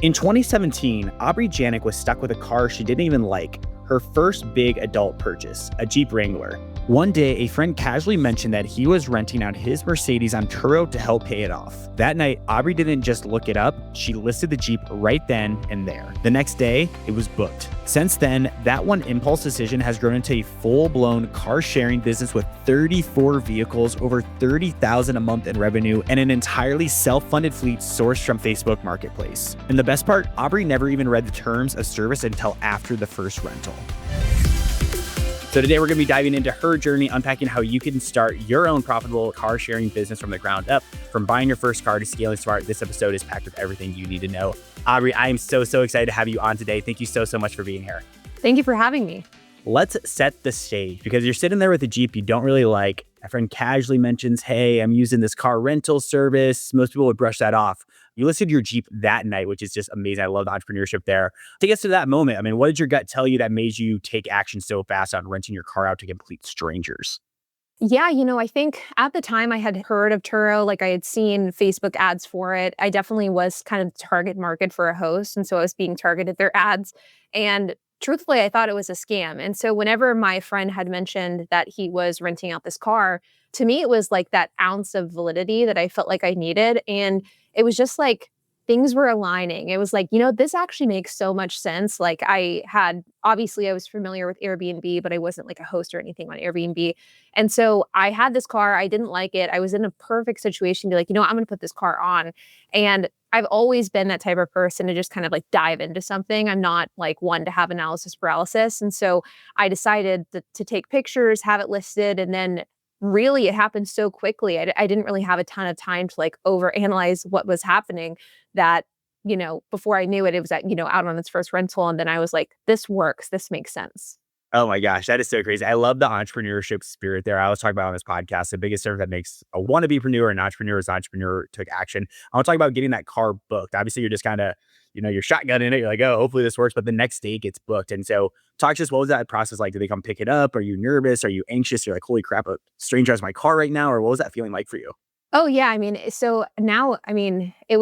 In 2017, Aubrey Janick was stuck with a car she didn't even like, her first big adult purchase, a Jeep Wrangler. One day, a friend casually mentioned that he was renting out his Mercedes on Turo to help pay it off. That night, Aubrey didn't just look it up, she listed the Jeep right then and there. The next day, it was booked. Since then, that one impulse decision has grown into a full-blown car-sharing business with 34 vehicles, over $30,000 a month in revenue, and an entirely self-funded fleet sourced from Facebook Marketplace. And the best part, Aubrey never even read the terms of service until after the first rental. So today we're going to be diving into her journey, unpacking how you can start your own profitable car sharing business from the ground up, from buying your first car to scaling smart. This episode is packed with everything you need to know. Aubrey, I am so excited to have you on today. Thank you so much for being here. Thank you for having me. Let's set the stage because you're sitting there with a Jeep you don't really like. A friend casually mentions, hey, I'm using this car rental service. Most people would brush that off. You listed your Jeep that night, which is just amazing. I love the entrepreneurship there. Take us to that moment. I mean, what did your gut tell you that made you take action so fast on renting your car out to complete strangers? Yeah, I think at the time I had heard of Turo, like I had seen Facebook ads for it. I definitely was kind of the target market for a host. And so I was being targeted their ads. And truthfully, I thought it was a scam. And so whenever my friend had mentioned that he was renting out this car, to me, it was like that ounce of validity that I felt like I needed. And it was just like things were aligning. It was like, this actually makes so much sense. Like obviously I was familiar with Airbnb, but I wasn't like a host or anything on Airbnb. And so I had this car, I didn't like it. I was in a perfect situation to be like, I'm going to put this car on. And I've always been that type of person to just kind of like dive into something. I'm not like one to have analysis paralysis. And so I decided to take pictures, have it listed, and then really it happened so quickly. I didn't really have a ton of time to like overanalyze what was happening that, before I knew it, it was out on its first rental. And then I was like, this works. This makes sense. Oh my gosh, that is so crazy. I love the entrepreneurship spirit there. I always talk about on this podcast, the biggest difference that makes a wannabe-preneur an entrepreneur is entrepreneur took action. I want to talk about getting that car booked. Obviously, you're just kind of, you're shotgunning it. You're like, oh, hopefully this works. But the next day it gets booked. And so talk to us, what was that process like? Did they come pick it up? Are you nervous? Are you anxious? You're like, holy crap, a stranger has my car right now. Or what was that feeling like for you? Oh, yeah. So now, I think I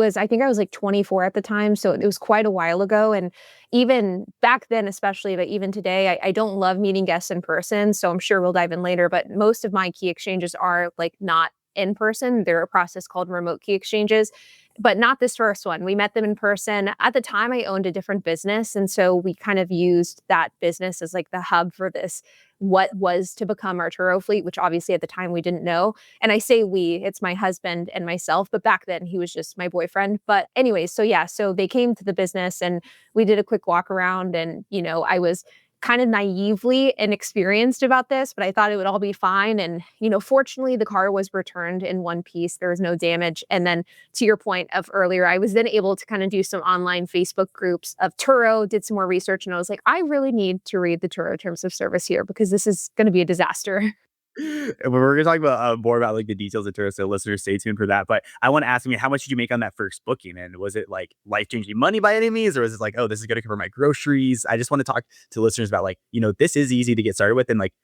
was like 24 at the time. So it was quite a while ago. And even back then, especially, but even today, I don't love meeting guests in person. So I'm sure we'll dive in later. But most of my key exchanges are like not in person. They're a process called remote key exchanges, but not this first one. We met them in person. At the time, I owned a different business. And so we kind of used that business as like the hub for this, what was to become our Turo fleet, which obviously at the time we didn't know. And I say we, it's my husband and myself, but back then he was just my boyfriend. But anyways, so they came to the business and we did a quick walk around and, I was kind of naively inexperienced about this, but I thought it would all be fine. And, fortunately the car was returned in one piece. There was no damage. And then to your point of earlier, I was then able to kind of do some online Facebook groups of Turo, did some more research. And I was like, I really need to read the Turo terms of service here because this is going to be a disaster. We're going to talk about more about like the details of Turo, so listeners stay tuned for that. But I want to ask, how much did you make on that first booking? And was it like life-changing money by any means? Or was it like, oh, this is going to cover my groceries? I just want to talk to listeners about like, this is easy to get started with and like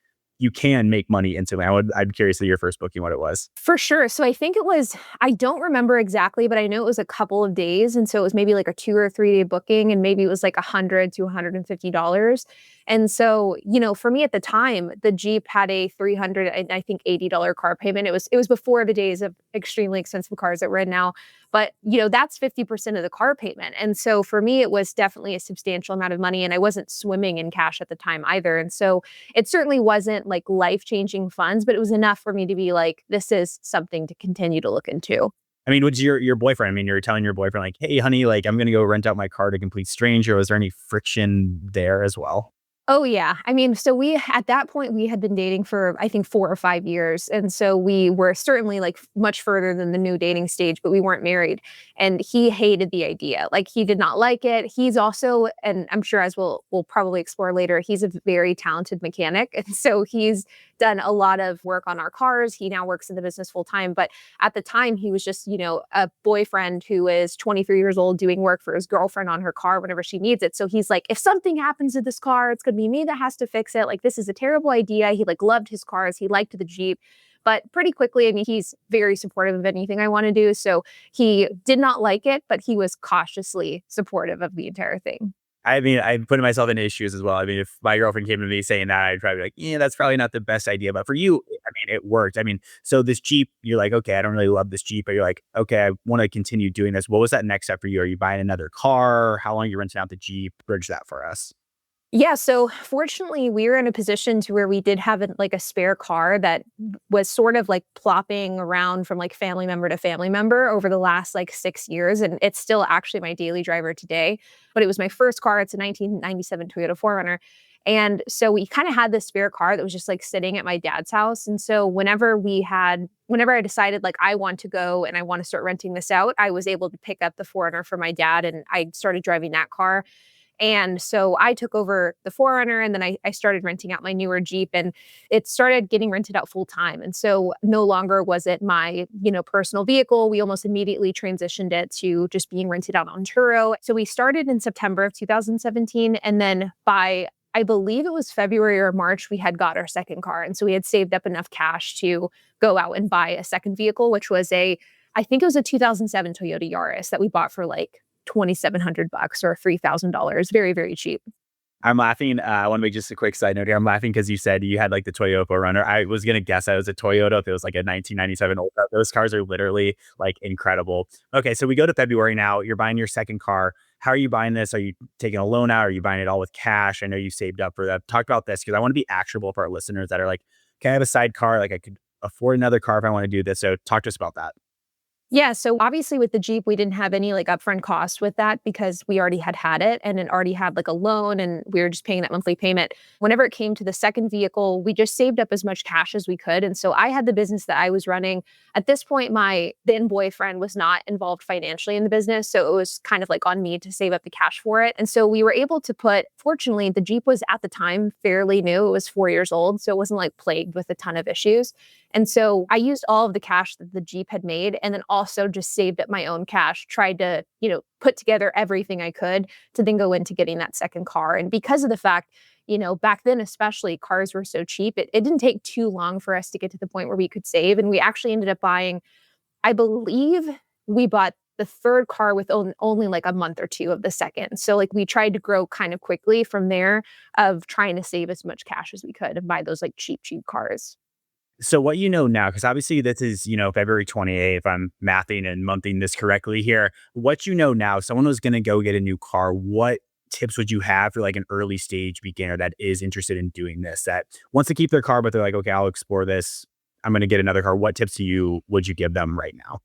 you can make money instantly. I'm curious to your first booking, what it was. For sure. So I think I don't remember exactly, but I know it was a couple of days. And so it was maybe like a 2 or 3 day booking and maybe it was like $100 to $150. And so, for me at the time, the Jeep had a $300 and I think $80 car payment. It was before the days of extremely expensive cars that we're in now. But, that's 50% of the car payment. And so for me, it was definitely a substantial amount of money and I wasn't swimming in cash at the time either. And so it certainly wasn't like life-changing funds, but it was enough for me to be like, this is something to continue to look into. What's your boyfriend? You're telling your boyfriend like, hey, honey, like I'm going to go rent out my car to a complete stranger. Was there any friction there as well? Oh, yeah. So at that point, we had been dating for, I think, 4 or 5 years. And so we were certainly like much further than the new dating stage, but we weren't married. And he hated the idea. Like he did not like it. He's also, and I'm sure as we'll probably explore later, he's a very talented mechanic. And so he's done a lot of work on our cars. He now works in the business full time. But at the time, he was just, a boyfriend who is 23 years old doing work for his girlfriend on her car whenever she needs it. So he's like, if something happens to this car, it's going to be me that has to fix it. Like, this is a terrible idea. He like loved his cars. He liked the Jeep. But pretty quickly, I mean, he's very supportive of anything I want to do. So he did not like it, but he was cautiously supportive of the entire thing. I mean, I'm putting myself in issues as well. I mean, if my girlfriend came to me saying that, I'd probably be like, yeah, that's probably not the best idea. But for you, I mean, it worked. I mean, so this Jeep, you're like, okay, I don't really love this Jeep, but you're like, okay, I want to continue doing this. What was that next step for you? Are you buying another car? How long are you renting out the Jeep? Bridge that for us. Yeah, so fortunately, we were in a position to where we did have like a spare car that was sort of like plopping around from like family member to family member over the last like 6 years, and it's still actually my daily driver today. But it was my first car. It's a 1997 Toyota 4Runner. And so we kind of had this spare car that was just like sitting at my dad's house. And so whenever I decided like I want to go and I want to start renting this out, I was able to pick up the 4Runner for my dad and I started driving that car. And so I took over the 4Runner and then I started renting out my newer Jeep and it started getting rented out full time. And so no longer was it my, personal vehicle. We almost immediately transitioned it to just being rented out on Turo. So we started in September of 2017. And then by, I believe it was February or March, we had got our second car. And so we had saved up enough cash to go out and buy a second vehicle, which was I think it was a 2007 Toyota Yaris that we bought for like $2,700 or $3,000. Very, very cheap. I'm laughing. I want to make just a quick side note here. I'm laughing because you said you had like the Toyota 4Runner. I was going to guess that it was a Toyota if it was like a 1997 Ultra. Those cars are literally like incredible. Okay, so we go to February now. You're buying your second car. How are you buying this? Are you taking a loan out? Are you buying it all with cash? I know you saved up for that. Talk about this because I want to be actionable for our listeners that are like, can I have a sidecar? Like I could afford another car if I want to do this. So talk to us about that. Yeah, so obviously with the Jeep, we didn't have any like upfront cost with that because we already had it and it already had like a loan and we were just paying that monthly payment. Whenever it came to the second vehicle, we just saved up as much cash as we could. And so I had the business that I was running. At this point, my then boyfriend was not involved financially in the business. So it was kind of like on me to save up the cash for it. And so we were able to fortunately, the Jeep was at the time fairly new. It was 4 years old. So it wasn't like plagued with a ton of issues. And so I used all of the cash that the Jeep had made and then also just saved up my own cash, tried to, put together everything I could to then go into getting that second car. And because of the fact, back then, especially cars were so cheap, it didn't take too long for us to get to the point where we could save. And we actually ended up buying, I believe we bought the third car with only like a month or two of the second. So like we tried to grow kind of quickly from there of trying to save as much cash as we could and buy those like cheap cars. So what you know now, because obviously this is, February 28th, if I'm mathing and monthing this correctly here, what you know now, if someone was going to go get a new car, what tips would you have for like an early stage beginner that is interested in doing this, that wants to keep their car, but they're like, okay, I'll explore this. I'm going to get another car. What tips would you give them right now?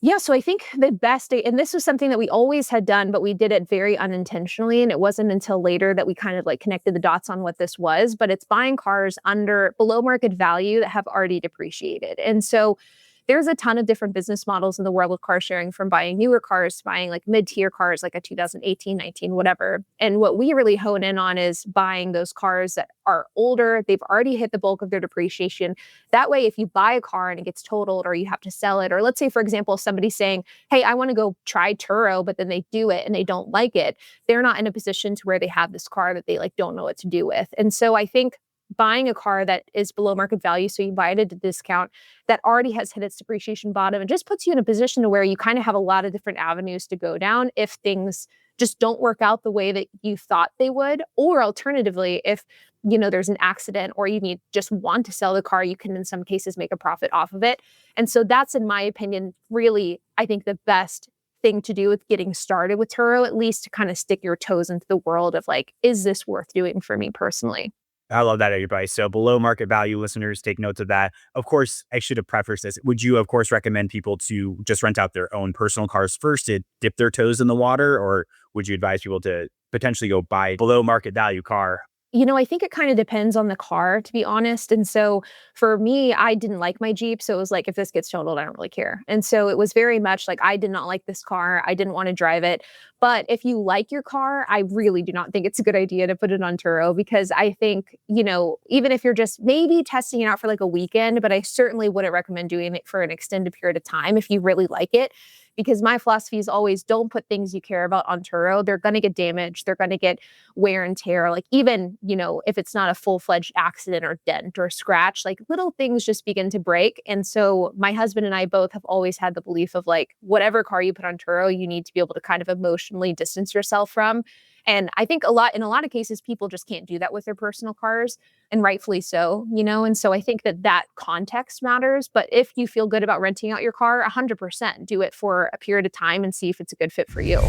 Yeah, so I think the best and this was something that we always had done, but we did it very unintentionally. And it wasn't until later that we kind of like connected the dots on what this was, but it's buying cars below market value that have already depreciated. And so there's a ton of different business models in the world of car sharing, from buying newer cars to buying like mid-tier cars, like a 2018, 19, whatever. And what we really hone in on is buying those cars that are older. They've already hit the bulk of their depreciation. That way, if you buy a car and it gets totaled or you have to sell it, or let's say, for example, somebody's saying, hey, I want to go try Turo, but then they do it and they don't like it. They're not in a position to where they have this car that they like don't know what to do with. And so I think buying a car that is below market value, so you buy it at a discount, that already has hit its depreciation bottom, and just puts you in a position to where you kind of have a lot of different avenues to go down if things just don't work out the way that you thought they would. Or alternatively, if there's an accident or you just want to sell the car, you can in some cases make a profit off of it. And so that's, in my opinion, really, I think the best thing to do with getting started with Turo, at least to kind of stick your toes into the world of like, is this worth doing for me personally? I love that advice. So below market value, listeners, take notes of that. Of course, I should have prefaced this. Would you, of course, recommend people to just rent out their own personal cars first to dip their toes in the water? Or would you advise people to potentially go buy below market value car? I think it kind of depends on the car, to be honest. And so for me, I didn't like my Jeep. So it was like, if this gets totaled, I don't really care. And so it was very much like, I did not like this car. I didn't want to drive it. But if you like your car, I really do not think it's a good idea to put it on Turo, because I think, even if you're just maybe testing it out for like a weekend, but I certainly wouldn't recommend doing it for an extended period of time if you really like it. because my philosophy is always don't put things you care about on Turo. They're going to get damaged. They're going to get wear and tear. Like even, if it's not a full-fledged accident or dent or scratch, like little things just begin to break. And so my husband and I both have always had the belief of like, whatever car you put on Turo, you need to be able to kind of emotionally distance yourself from. And I think in a lot of cases, people just can't do that with their personal cars, and rightfully so. And so I think that context matters. But if you feel good about renting out your car, 100% do it for a period of time and see if it's a good fit for you.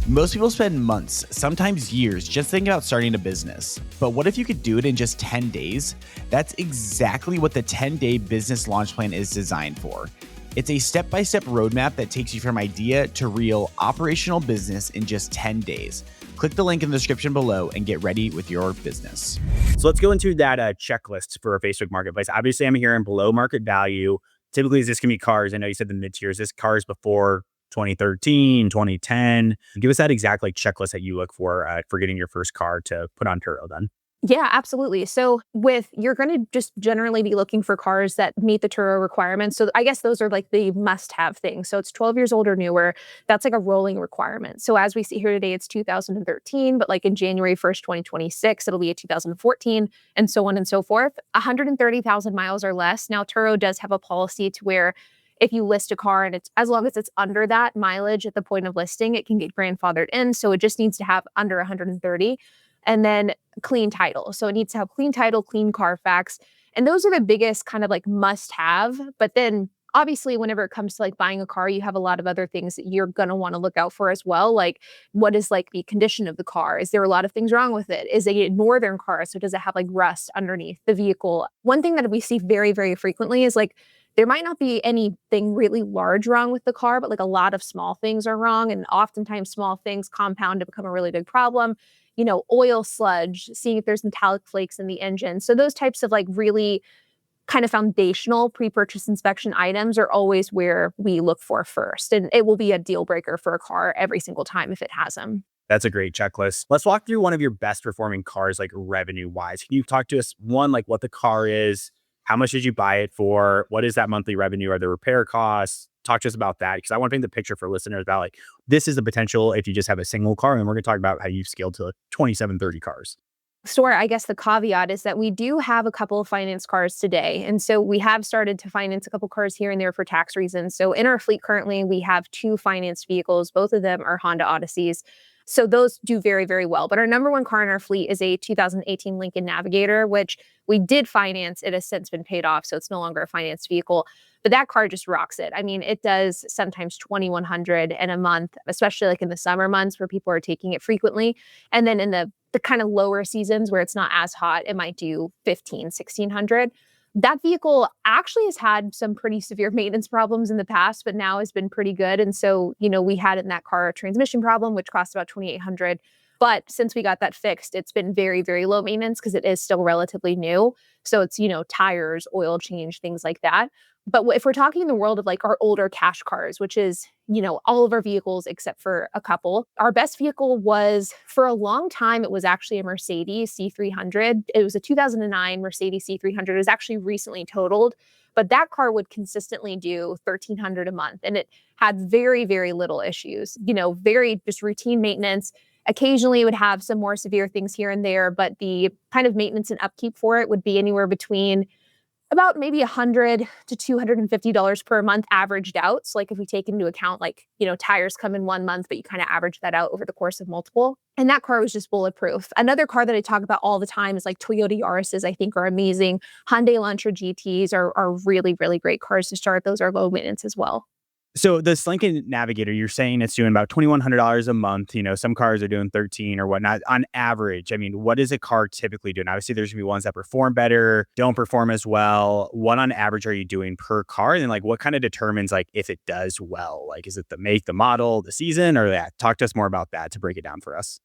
Most people spend months, sometimes years, just thinking about starting a business. But what if you could do it in just 10 days? That's exactly what the 10-day business launch plan is designed for. It's a step-by-step roadmap that takes you from idea to real operational business in just 10 days. Click the link in the description below and get ready with your business. So let's go into that checklist for a Facebook Marketplace. Obviously, I'm hearing below market value. Typically, is this going to be cars? I know you said the mid-tiers. This cars before 2013, 2010. Give us that exact checklist that you look for getting your first car to put on Turo then. Yeah, absolutely. So you're going to just generally be looking for cars that meet the Turo requirements. So I guess those are like the must-have things. So it's 12 years old or newer. That's like a rolling requirement. So as we see here today, it's 2013, but like in January 1st, 2026, it'll be a 2014 and so on and so forth. 130,000 miles or less. Now, Turo does have a policy to where if you list a car and it's as long as it's under that mileage at the point of listing, it can get grandfathered in. So it just needs to have under 130. And then clean title. So it needs to have clean title, clean Carfax. And those are the biggest kind of like must have. But then obviously, whenever it comes to like buying a car, you have a lot of other things that you're going to want to look out for as well. Like what is like the condition of the car? Is there a lot of things wrong with it? Is it a northern car? So does it have like rust underneath the vehicle? One thing that we see very, very frequently is like, there might not be anything really large wrong with the car, but like a lot of small things are wrong. And oftentimes small things compound to become a really big problem. Oil sludge, seeing if there's metallic flakes in the engine. So those types of like really kind of foundational pre-purchase inspection items are always where we look for first. And it will be a deal breaker for a car every single time if it has them. That's a great checklist. Let's walk through one of your best performing cars, like revenue wise. Can you talk to us like what the car is? How much did you buy it for? What is that monthly revenue? Are there repair costs? Talk to us about that, because I want to paint the picture for listeners about like, this is the potential if you just have a single car. And we're going to talk about how you've scaled to 27, 30 cars. Store, I guess the caveat is that we do have a couple of finance cars today. And so we have started to finance a couple cars here and there for tax reasons. So in our fleet currently, we have 2 financed vehicles. Both of them are Honda Odysseys. So those do very, very well. But our number one car in our fleet is a 2018 Lincoln Navigator, which we did finance. It has since been paid off, so it's no longer a financed vehicle. But that car just rocks it. I mean, it does sometimes 2,100 in a month, especially like in the summer months where people are taking it frequently. And then in the kind of lower seasons where it's not as hot, it might do 1,600. That vehicle actually has had some pretty severe maintenance problems in the past, but now has been pretty good. And so, we had in that car a transmission problem, which cost about 2,800. But since we got that fixed, it's been very, very low maintenance because it is still relatively new. So it's, tires, oil change, things like that. But if we're talking in the world of like our older cash cars, which is, all of our vehicles except for a couple, our best vehicle was for a long time, it was actually a Mercedes C300. It was a 2009 Mercedes C300. It was actually recently totaled, but that car would consistently do 1,300 a month. And it had very, very little issues, very just routine maintenance. Occasionally it would have some more severe things here and there, but the kind of maintenance and upkeep for it would be anywhere between about maybe $100 to $250 per month averaged out. So like if we take into account tires come in 1 month, but you kind of average that out over the course of multiple. And that car was just bulletproof. Another car that I talk about all the time is like Toyota Yaris's, I think are amazing. Hyundai Elantra GTs are really, really great cars to start. Those are low maintenance as well. So the Lincoln Navigator, you're saying it's doing about $2,100 a month. Some cars are doing 13 or whatnot on average. I mean, what is a car typically doing? Obviously, there's gonna be ones that perform better, don't perform as well. What on average are you doing per car? And then what kind of determines if it does well? Is it the make, the model, the season, or that? Talk to us more about that to break it down for us.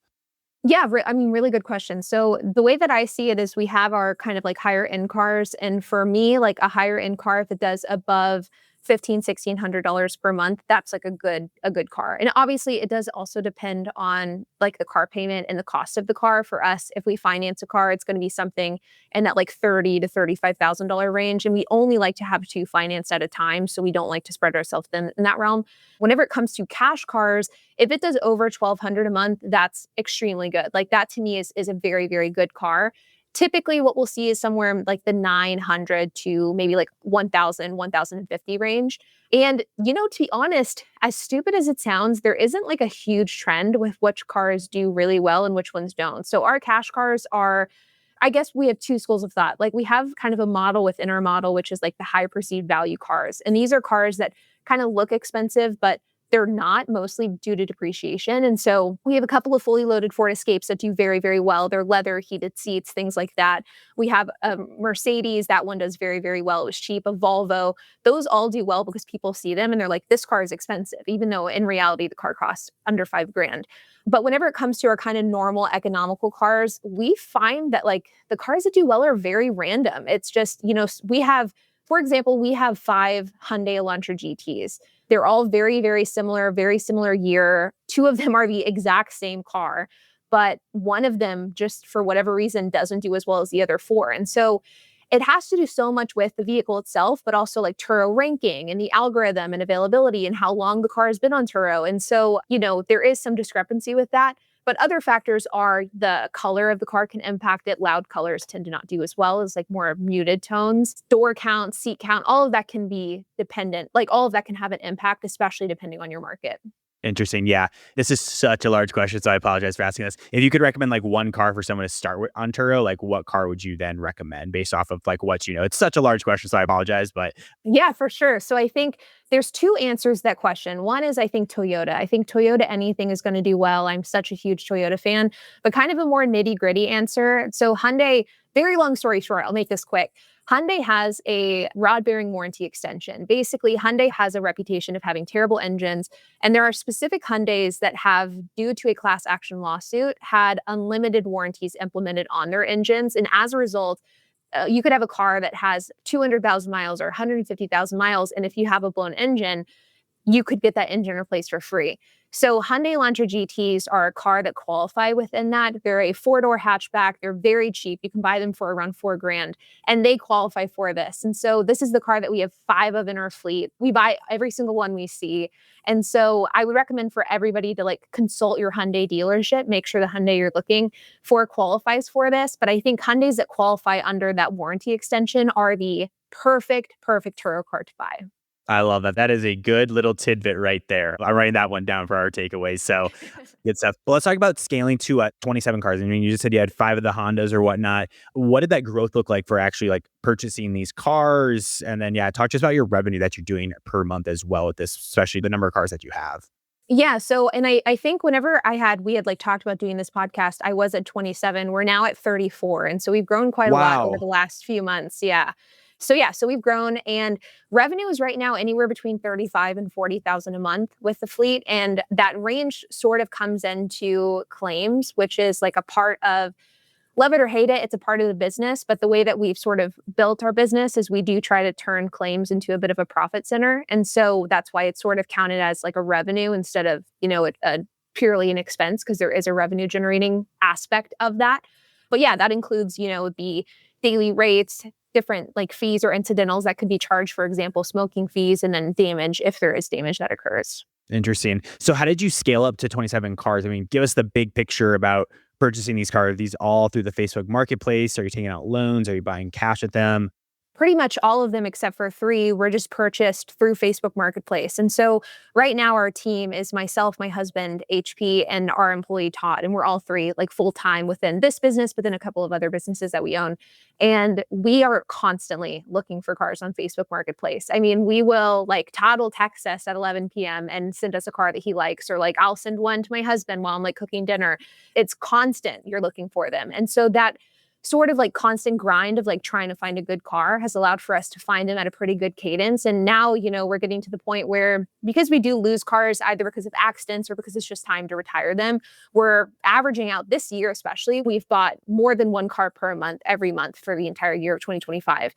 Yeah, really good question. So the way that I see it is we have our kind of like higher end cars. And for me, like a higher end car, if it does above $1,500-$1,600 per month, that's like a good car. And obviously it does also depend on like the car payment and the cost of the car. For us, if we finance a car, it's going to be something in that like $30,000 to $35,000 range. And we only like to have two financed at a time. So we don't like to spread ourselves in that realm. Whenever it comes to cash cars, if it does over $1,200 a month, that's extremely good. Like that to me is a very, very good car. Typically what we'll see is somewhere in like the 900 to maybe like 1,000, 1,050 range. And, to be honest, as stupid as it sounds, there isn't like a huge trend with which cars do really well and which ones don't. So our cash cars are, I guess we have two schools of thought. Like we have kind of a model within our model, which is like the high perceived value cars. And these are cars that kind of look expensive, but they're not, mostly due to depreciation. And so we have a couple of fully loaded Ford Escapes that do very, very well. They're leather, heated seats, things like that. We have a Mercedes. That one does very, very well. It was cheap. A Volvo. Those all do well because people see them and they're like, this car is expensive, even though in reality, the car costs under $5,000. But whenever it comes to our kind of normal economical cars, we find that like the cars that do well are very random. It's just, we have, for example, we have 5 Hyundai Elantra GTs. They're all very, very similar year. 2 of them are the exact same car, but one of them, just for whatever reason, doesn't do as well as the other 4. And so it has to do so much with the vehicle itself, but also like Turo ranking and the algorithm and availability and how long the car has been on Turo. And so, there is some discrepancy with that. But other factors are the color of the car can impact it. Loud colors tend to not do as well as like more muted tones. Door count, seat count, all of that can be dependent. Like all of that can have an impact, especially depending on your market. Interesting. Yeah. This is such a large question, so I apologize for asking this. If you could recommend like one car for someone to start with on Turo, like what car would you then recommend based off of like what you know? It's such a large question, so I apologize, but Yeah, for sure. So I think there's 2 answers to that question. One is I think Toyota. I think Toyota anything is going to do well. I'm such a huge Toyota fan, but kind of a more nitty-gritty answer. So Hyundai, very long story short, I'll make this quick. Hyundai has a rod bearing warranty extension. Basically, Hyundai has a reputation of having terrible engines, and there are specific Hyundais that have, due to a class action lawsuit, had unlimited warranties implemented on their engines. And as a result, you could have a car that has 200,000 miles or 150,000 miles, and if you have a blown engine, you could get that engine replaced for free. So Hyundai Elantra GTs are a car that qualify within that. They're a 4-door hatchback. They're very cheap. You can buy them for around $4,000, and they qualify for this. And so this is the car that we have 5 of in our fleet. We buy every single one we see. And so I would recommend for everybody to like consult your Hyundai dealership, make sure the Hyundai you're looking for qualifies for this. But I think Hyundais that qualify under that warranty extension are the perfect Turo car to buy. I love that. That is a good little tidbit right there. I'm writing that one down for our takeaways. So good stuff. Well, let's talk about scaling to 27 cars. I mean, you just said you had 5 of the Hondas or whatnot. What did that growth look like for actually like purchasing these cars? And then, talk to us about your revenue that you're doing per month as well with this, especially the number of cars that you have. Yeah. So, and I think whenever we had like talked about doing this podcast, I was at 27. We're now at 34. And so we've grown quite a lot over Wow. the last few months. Yeah. So we've grown, and revenue is right now anywhere between 35 and 40,000 a month with the fleet. And that range sort of comes into claims, which is like a part of, love it or hate it, it's a part of the business. But the way that we've sort of built our business is we do try to turn claims into a bit of a profit center. And so that's why it's sort of counted as like a revenue instead of, a purely an expense, because there is a revenue generating aspect of that. But yeah, that includes, the daily rates, different like fees or incidentals that could be charged, for example, smoking fees, and then damage if there is damage that occurs. Interesting. So how did you scale up to 27 cars? I mean, give us the big picture about purchasing these cars. Are these all through the Facebook marketplace? Are you taking out loans? Are you buying cash at them? Pretty much all of them except for 3 were just purchased through Facebook Marketplace. And so right now our team is myself, my husband, HP, and our employee Todd. And we're all 3 like full time within this business, but then a couple of other businesses that we own. And we are constantly looking for cars on Facebook Marketplace. I mean, we will like Todd will text us at 11 p.m. and send us a car that he likes, or like I'll send one to my husband while I'm like cooking dinner. It's constant. You're looking for them. And so that sort of like constant grind of like trying to find a good car has allowed for us to find them at a pretty good cadence. And now, we're getting to the point where, because we do lose cars either because of accidents or because it's just time to retire them, we're averaging out this year, especially, we've bought more than 1 car per month every month for the entire year of 2025.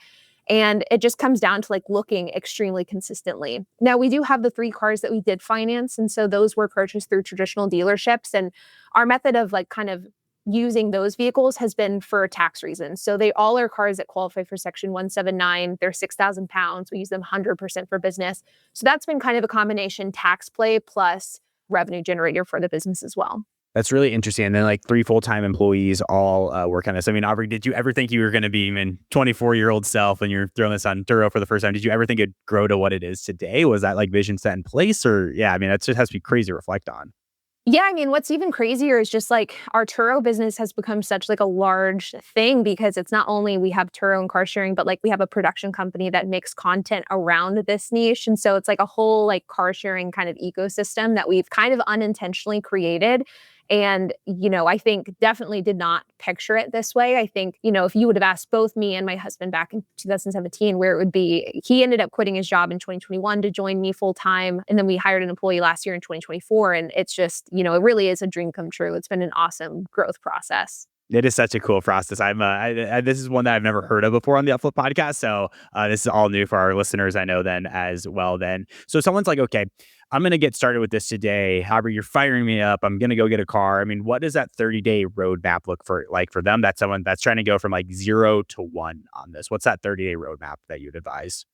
And it just comes down to like looking extremely consistently. Now, we do have the 3 cars that we did finance. And so those were purchased through traditional dealerships. And our method of like kind of using those vehicles has been for tax reasons. So they all are cars that qualify for Section 179. They're 6,000 pounds. We use them 100% for business. So that's been kind of a combination tax play plus revenue generator for the business as well. That's really interesting. And then like 3 full-time employees all work on this. I mean, Aubrey, did you ever think you were going to be even 24-year-old self when you're throwing this on Turo for the first time? Did you ever think it'd grow to what it is today? Was that like vision set in place? Or yeah, I mean, that just has to be crazy to reflect on. Yeah, I mean, what's even crazier is just like our Turo business has become such like a large thing because it's not only we have Turo and car sharing, but like we have a production company that makes content around this niche. And so it's like a whole like car sharing kind of ecosystem that we've kind of unintentionally created. And, I think definitely did not picture it this way. I think, if you would have asked both me and my husband back in 2017 where it would be, he ended up quitting his job in 2021 to join me full time. And then we hired an employee last year in 2024. And it's just, it really is a dream come true. It's been an awesome growth process. It is such a cool process. This is one that I've never heard of before on the Upflip podcast. So this is all new for our listeners, I know then as well then. So someone's like, okay, I'm going to get started with this today. However, you're firing me up. I'm going to go get a car. I mean, what does that 30-day roadmap look for them? That's someone that's trying to go from like 0 to 1 on this. What's that 30-day roadmap that you'd advise?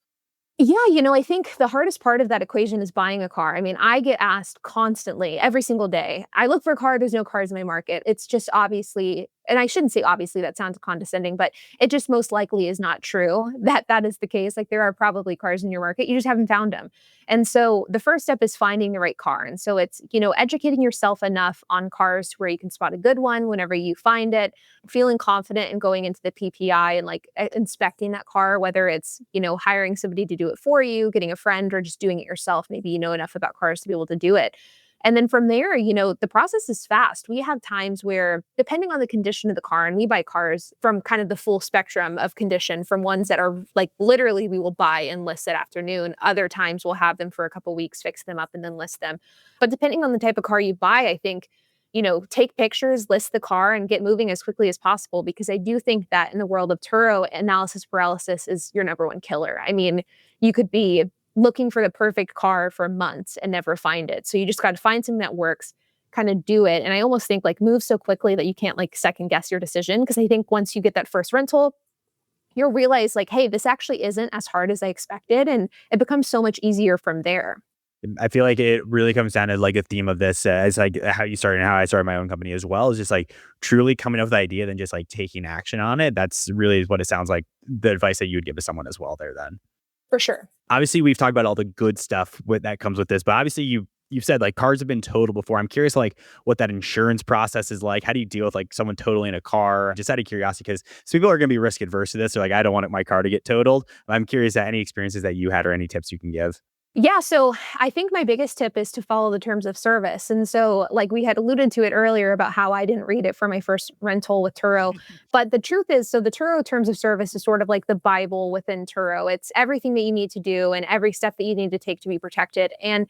Yeah, I think the hardest part of that equation is buying a car. I mean, I get asked constantly, every single day. I look for a car, there's no cars in my market. It's just obviously, and I shouldn't say obviously, that sounds condescending, but it just most likely is not true that that is the case. Like there are probably cars in your market, you just haven't found them. And so the first step is finding the right car. And so it's, educating yourself enough on cars where you can spot a good one whenever you find it, feeling confident in going into the PPI and like inspecting that car, whether it's, hiring somebody to do it for you, getting a friend, or just doing it yourself. Maybe you know enough about cars to be able to do it. And then from there, the process is fast. We have times where, depending on the condition of the car, and we buy cars from kind of the full spectrum of condition, from ones that are like literally we will buy and list that afternoon. Other times we'll have them for a couple weeks, fix them up, and then list them. But depending on the type of car you buy, I think, take pictures, list the car, and get moving as quickly as possible. Because I do think that in the world of Turo, analysis paralysis is your number one killer. I mean, you could be looking for the perfect car for months and never find it. So you just got to find something that works, kind of do it. And I almost think like move so quickly that you can't like second guess your decision. Because I think once you get that first rental, you'll realize like, hey, this actually isn't as hard as I expected. And it becomes so much easier from there. I feel like it really comes down to like a theme of this as like how you started and how I started my own company as well, is just like truly coming up with the idea, then just like taking action on it. That's really what it sounds like the advice that you would give to someone as well there then. For sure. Obviously, we've talked about all the good stuff that comes with this, but obviously you've said like cars have been totaled before. I'm curious like what that insurance process is like. How do you deal with like someone totaling a car? Just out of curiosity, because some people are going to be risk adverse to this. They're like, I don't want my car to get totaled. I'm curious at any experiences that you had or any tips you can give. Yeah, so I think my biggest tip is to follow the terms of service. And so, like we had alluded to it earlier about how I didn't read it for my first rental with Turo. But the truth is, so the Turo terms of service is sort of like the Bible within Turo. It's everything that you need to do and every step that you need to take to be protected. And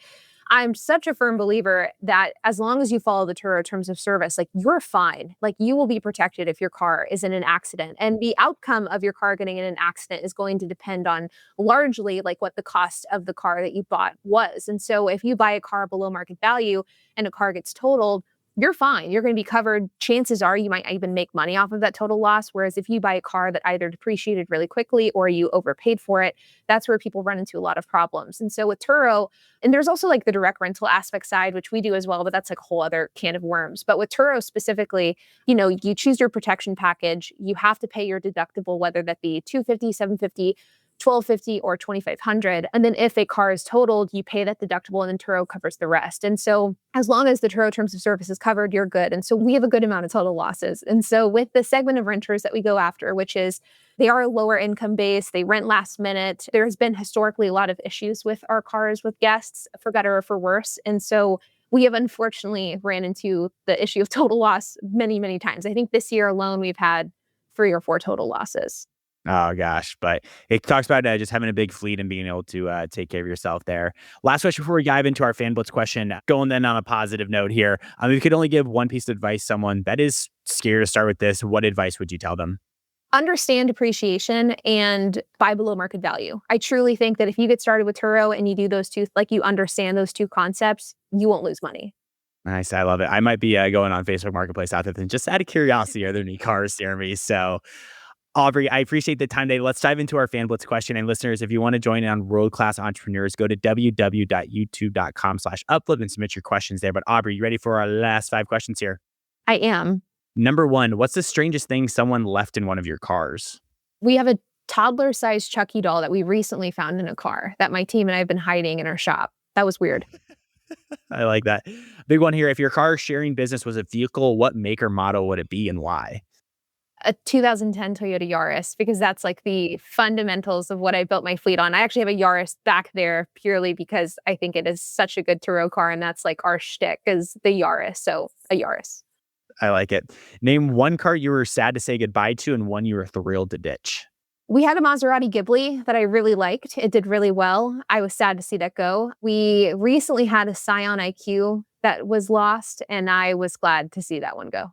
I'm such a firm believer that as long as you follow the Turo terms of service, like you're fine. Like you will be protected if your car is in an accident. And the outcome of your car getting in an accident is going to depend on largely like what the cost of the car that you bought was. And so if you buy a car below market value and a car gets totaled, you're fine. You're going to be covered. Chances are you might even make money off of that total loss. Whereas if you buy a car that either depreciated really quickly or you overpaid for it, that's where people run into a lot of problems. And so with Turo, and there's also like the direct rental aspect side, which we do as well, but that's like a whole other can of worms. But with Turo specifically, you choose your protection package. You have to pay your deductible, whether that be $250, $750, $1,250 or $2,500. And then if a car is totaled, you pay that deductible and then Turo covers the rest. And so as long as the Turo terms of service is covered, you're good. And so we have a good amount of total losses. And so with the segment of renters that we go after, which is they are a lower income base, they rent last minute. There has been historically a lot of issues with our cars with guests, for better or for worse. And so we have unfortunately ran into the issue of total loss many, many times. I think this year alone, we've had 3 or 4 total losses. Oh gosh, but it talks about just having a big fleet and being able to take care of yourself there. Last question before we dive into our fan blitz question, going then on a positive note here. If you could only give one piece of advice to someone that is scared to start with this, what advice would you tell them? Understand depreciation and buy below market value. I truly think that if you get started with Turo and you do those two, like you understand those two concepts, you won't lose money. Nice. I love it. I might be going on Facebook Marketplace after this, just out of curiosity, are there any cars near me? So, Aubrey, I appreciate the time today. Let's dive into our Fan Blitz question. And listeners, if you want to join in on world-class entrepreneurs, go to www.youtube.com/upload and submit your questions there. But Aubrey, you ready for our last 5 questions here? I am. Number 1, what's the strangest thing someone left in one of your cars? We have a toddler-sized Chucky doll that we recently found in a car that my team and I have been hiding in our shop. That was weird. I like that. Big one here. If your car sharing business was a vehicle, what make or model would it be and why? A 2010 Toyota Yaris, because that's like the fundamentals of what I built my fleet on. I actually have a Yaris back there purely because I think it is such a good Turo car, and that's like our shtick is the Yaris. So a Yaris. I like it. Name one car you were sad to say goodbye to and one you were thrilled to ditch. We had a Maserati Ghibli that I really liked. It did really well. I was sad to see that go. We recently had a Scion IQ that was lost, and I was glad to see that one go.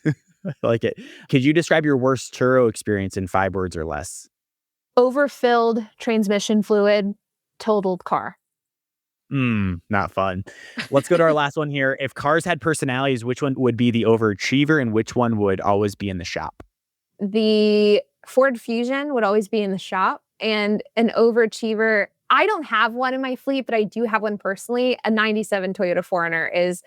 I like it. Could you describe your worst Turo experience in 5 words or less? Overfilled transmission fluid, totaled car. Not fun. Let's go to our last one here. If cars had personalities, which one would be the overachiever and which one would always be in the shop? The Ford Fusion would always be in the shop, and an overachiever, I don't have one in my fleet, but I do have one personally. A 97 Toyota 4Runner is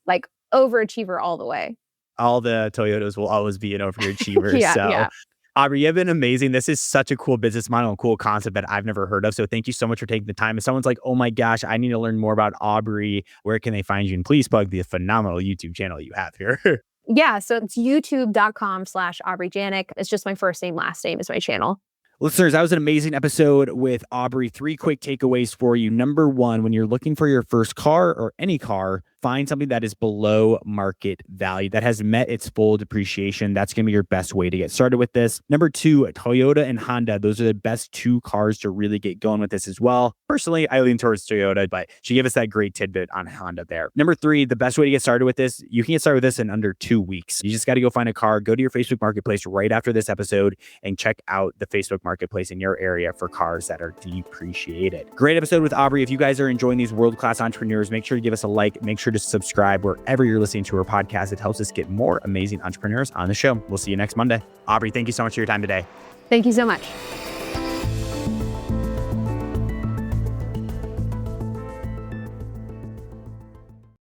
like overachiever all the way. All the Toyotas will always be an overachiever. Yeah. Aubrey, you've been amazing. This is such a cool business model and cool concept that I've never heard of. So thank you so much for taking the time. If someone's like, oh my gosh, I need to learn more about Aubrey, where can they find you? And please plug the phenomenal YouTube channel you have here. Yeah, so it's youtube.com/Aubrey Janick. It's just my first name, last name is my channel. Listeners, that was an amazing episode with Aubrey. 3 quick takeaways for you. Number 1, when you're looking for your first car or any car, find something that is below market value, that has met its full depreciation. That's going to be your best way to get started with this. Number 2, Toyota and Honda. Those are the best 2 cars to really get going with this as well. Personally, I lean towards Toyota, but she gave us that great tidbit on Honda there. Number 3, the best way to get started with this, you can get started with this in under 2 weeks. You just got to go find a car, go to your Facebook Marketplace right after this episode, and check out the Facebook Marketplace in your area for cars that are depreciated. Great episode with Aubrey. If you guys are enjoying these world-class entrepreneurs, make sure to give us a like. Make sure to subscribe wherever you're listening to our podcast. It helps us get more amazing entrepreneurs on the show. We'll see you next Monday. Aubrey, thank you so much for your time today. Thank you so much.